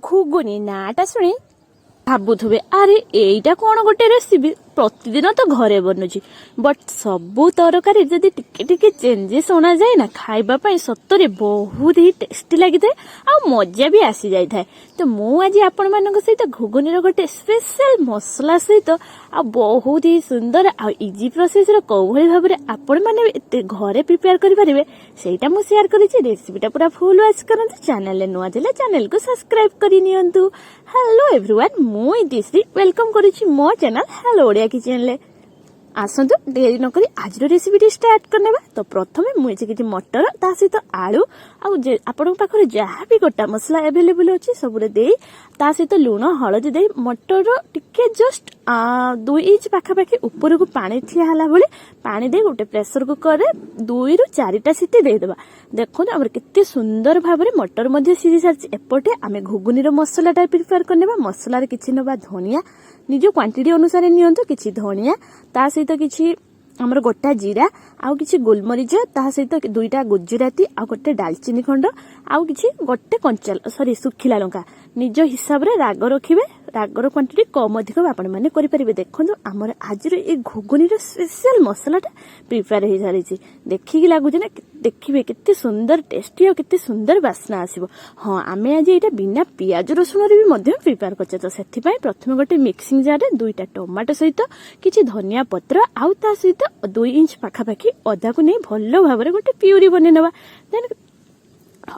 ଘୁଗୁନି ନାଟା ଶୁଣି ଭାବୁଥିବେ ଆରେ ଏଇଟା କଣ ଗୋଟେ ରେସିପି ପ୍ରତିଦିନ ତ ଘରେ ବନୁଛି ବଟ୍ ସବୁ ତରକାରୀ ଯଦି ଟିକେ ଟିକେ ଚେଞ୍ଜେସ୍ ଅଣାଯାଏ ନା ଖାଇବା ପାଇଁ ସତରେ ବହୁତ ହି ଟେଷ୍ଟି ଲାଗିଥାଏ ଆଉ ମଜା ବି ଆସି ଯାଇଥାଏ। ତ ମୁଁ ଆଜି ଆପଣମାନଙ୍କ ସହିତ ଘୁଗୁନିର ଗୋଟେ ସ୍ପେଶାଲ ମସଲା ସହିତ ଆଉ ବହୁତ ହି ସୁନ୍ଦର ଆଉ ଇଜି ପ୍ରୋସେସର କୋଉଭଳି ଭାବରେ ଆପଣମାନେ ଏତେ ଘରେ ପ୍ରିପେୟାର କରିପାରିବେ ସେଇଟା ମୁଁ ସେୟାର କରିଛି। ରେସିପିଟା ପୁରା ଫୁଲ ୱାଚ୍ କରନ୍ତୁ। ଚ୍ୟାନେଲରେ ନୂଆ ଥିଲେ ଚ୍ୟାନେଲକୁ ସବସ୍କ୍ରାଇବ କରି ନିଅନ୍ତୁ। हेलो एवरीवन मु दिश्री वेलकम करुछि मो चैनल हेलो ओडिया किचन ले। आसतु देरी न करी आज रेसिपी स्टार्ट करनेबा। तो प्रथमे मुझे किछि मटर ता सहित आलू आउ आपन पाखरे जहाँ भी गोटा मसला अवेलेबल अछि सबरे देई ता सहित लूण हळदी देई मटर टिके जस्ट 2 इंच पाखापाखि ऊपर को पानी थिया हला भली पानी दे गोटे प्रेशर कुकर रे 2 रु 4टा सीटी दे देबा। देखो हमर केते सुंदर भाबरे मटर मध्ये सिझी सारछि। एपटे आमे घुगुनी रो मसलाटा प्रिपेयर करनेबा। मसला रे किछि नबा धनिया निज क्वांटिटी अनुसार नियंतो किछि धनिया ता सहित किछि हमर गोटा जीरा आउ किछि गोलमरिच ता सहित 2टा गुजराती आ गोटे दालचीनी खंड आउ किछि गोटे कंचा सॉरी सुखिला लंका निज हिसाब रे राग रखिबे। रागर क्वांटिटी कम अधिक आपण माने करि परिबे। देखंतु हमर आज ए घुगुनी रो स्पेशल मसलाटा प्रिपेयर हे जारिछि। देखि कि लागु जे ना देखिबे केते सुंदर टेस्टी और केते सुंदर बास्ना आसीबो। हां आमे आज एटा बिना पियाज रसुन रे भी मध्यम प्रिपेयर करछे। तो सेथि पय प्रथमे गोटे मिक्सिंग जार रे 2टा टमाटो सहित किछि धनिया पत्र आउ ता सहित 2 इंच पाखापाखि अदा को नै भल्लो भाबरे गोटे प्यूरी बने नेबा। देन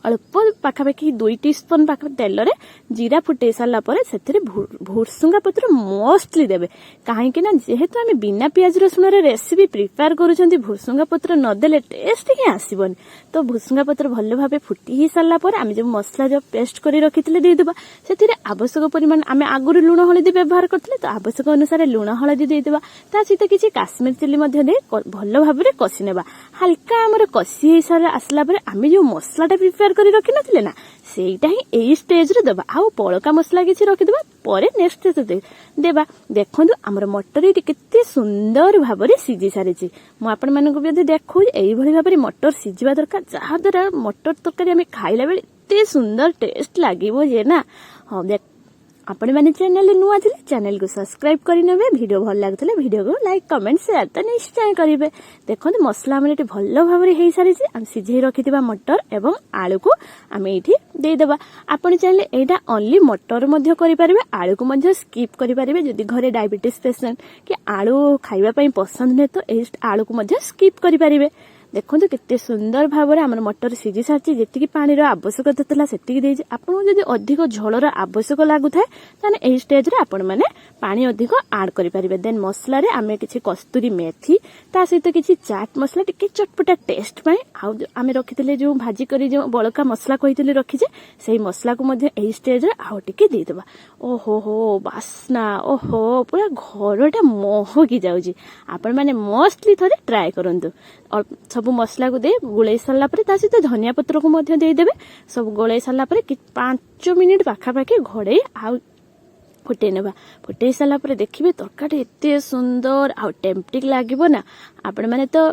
अल्प पाखापाखि 2 टीस्पून पाख तेल रे जीरा फुटे सारला परे सेथिरे भुरसुंगा पत्र मोस्टली देबे। काहे कि ना जेहेतु आमे बिना पियाज रसुन रे रेसिपी प्रिपेयर करूछंती भुरसुंगा पत्र न देले टेस्ट ही आसीबन। तो भुरसुंगा पत्र भल्लो भाबे फुटी ही सारला परे आमे जे मसला जो पेस्ट करी रखितले दे देबा। सेथिरे आवश्यक परिमाण आमे आगुरु लूण हळदी व्यवहार करथले तो आवश्यक अनुसार लूण हळदी दे देबा। ता सहित किछि काश्मीर चिली मध्ये दे भल्लो भाबे कसी नेबा। हल्का हमर कसी हे सारा आसला परे आमे जो मसलाटा प्रिपेयर करी रखि नथिले ना सेटा ही एई स्टेज रे देबा। आउ पळका मसला किछि रखि देबा परे नेक्स्ट स्टेज देबा। देखंतु हमर मटर एटी केते सुंदर भाबरे सिझी सारिछि। मु आपण मानको भी देखौ एई भली भाबरे मटर सिझिबा दरकार जहा द्वारा मटर तरकारी हमें खाइला बेले एते सुंदर टेस्ट लागिबो जे ना। हां देख आपण माने चैनल रे नुआ थिले चैनल को सब्सक्राइब करि नेबे। वीडियो भल लागथले वीडियो को लाइक कमेंट शेयर त निश्चय करिवे। देखंतु मसला हमरे एटी भल्लो भाबरे हेई सारिछि। हम सिझेई रखिथिबा मटर एवं आलू को आमे एठी दे देबा। आपण चाहिले एटा ओनली मटर मध्ये करि परिबे आलू को मध्ये स्किप करि परिबे। जदि घरे डायबिटीज पेशेंट कि आलू खाइबा पई पसंद ने तो ए आलू को मध्ये स्किप करि परिबे। देखंतु केते सुंदर भाबरे हमर मटर सिझी सारछि। जेतिकी पानी रो आवश्यकता थला सेतिकी देछि। आपन जदि अधिक झोलर आवश्यक लागु थाए ताने एई स्टेज रे आपण माने पानी अधिक ऐड करि परिबे। देन मसला रे आमे किछि कस्तूरी मेथी ता सहित किछि चाट मसला टिके चटपटा टेस्ट पय आउ आमे रखितले जो भाजी करी जो बळका मसला कहितले रखिजे सेही मसला को मध्ये एई स्टेज रे आउ टिके दे देबा। ओहो हो बास्ना ओहो पूरा घरटा महकी जाउजी। आपण माने मोस्टली थरे ट्राई करंतु। सब मसला को दे गोळै सारला परे ता सहित धनिया पत्र को मध्ये दे देबे। सब गोळै सारला परे 5 मिनिट पाखापाखि घोड़े आउ फुटे नेबा। फुटे सारला परे देखिबे तरकारी एते सुंदर आउ टेम्पटिंग लागिबो ना। आपण माने तो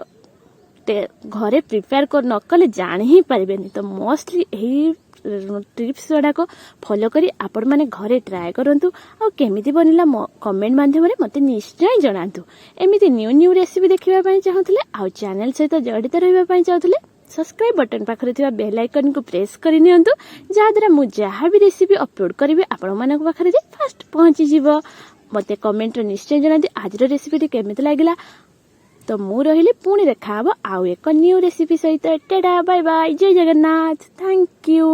घरे प्रिपेयर कर न कले जानि ही परिबेनी। तो मोस्टली एही टिप्स गुड़ा को फॉलो करी आपण माने घरे ट्राई करंतु। आ केमिति बनिला कमेंट माध्यम रे मते निश्चय जणांतु। एमिति न्यू न्यू रेसिपी देखिबा पई चाहुतले आ चैनल सहित जडित रहबा पई चाहुतले सब्सक्राइब बटन पाखरे थिबा बेल आइकन को प्रेस करि नियंतु। जा द्वारा मु जहा भी रेसिपी अपलोड करिवे आपण मानक पाखरे जे फर्स्ट पहुंची जिवो। मते कमेंट रे निश्चय जणांतु आज रो रेसिपी केमिति लागिला। तो मु रहिले पुणी देखा हबो आउ एक न्यू रेसिपी सहित। टाटा बाय बाय जय जगन्नाथ। Thank you.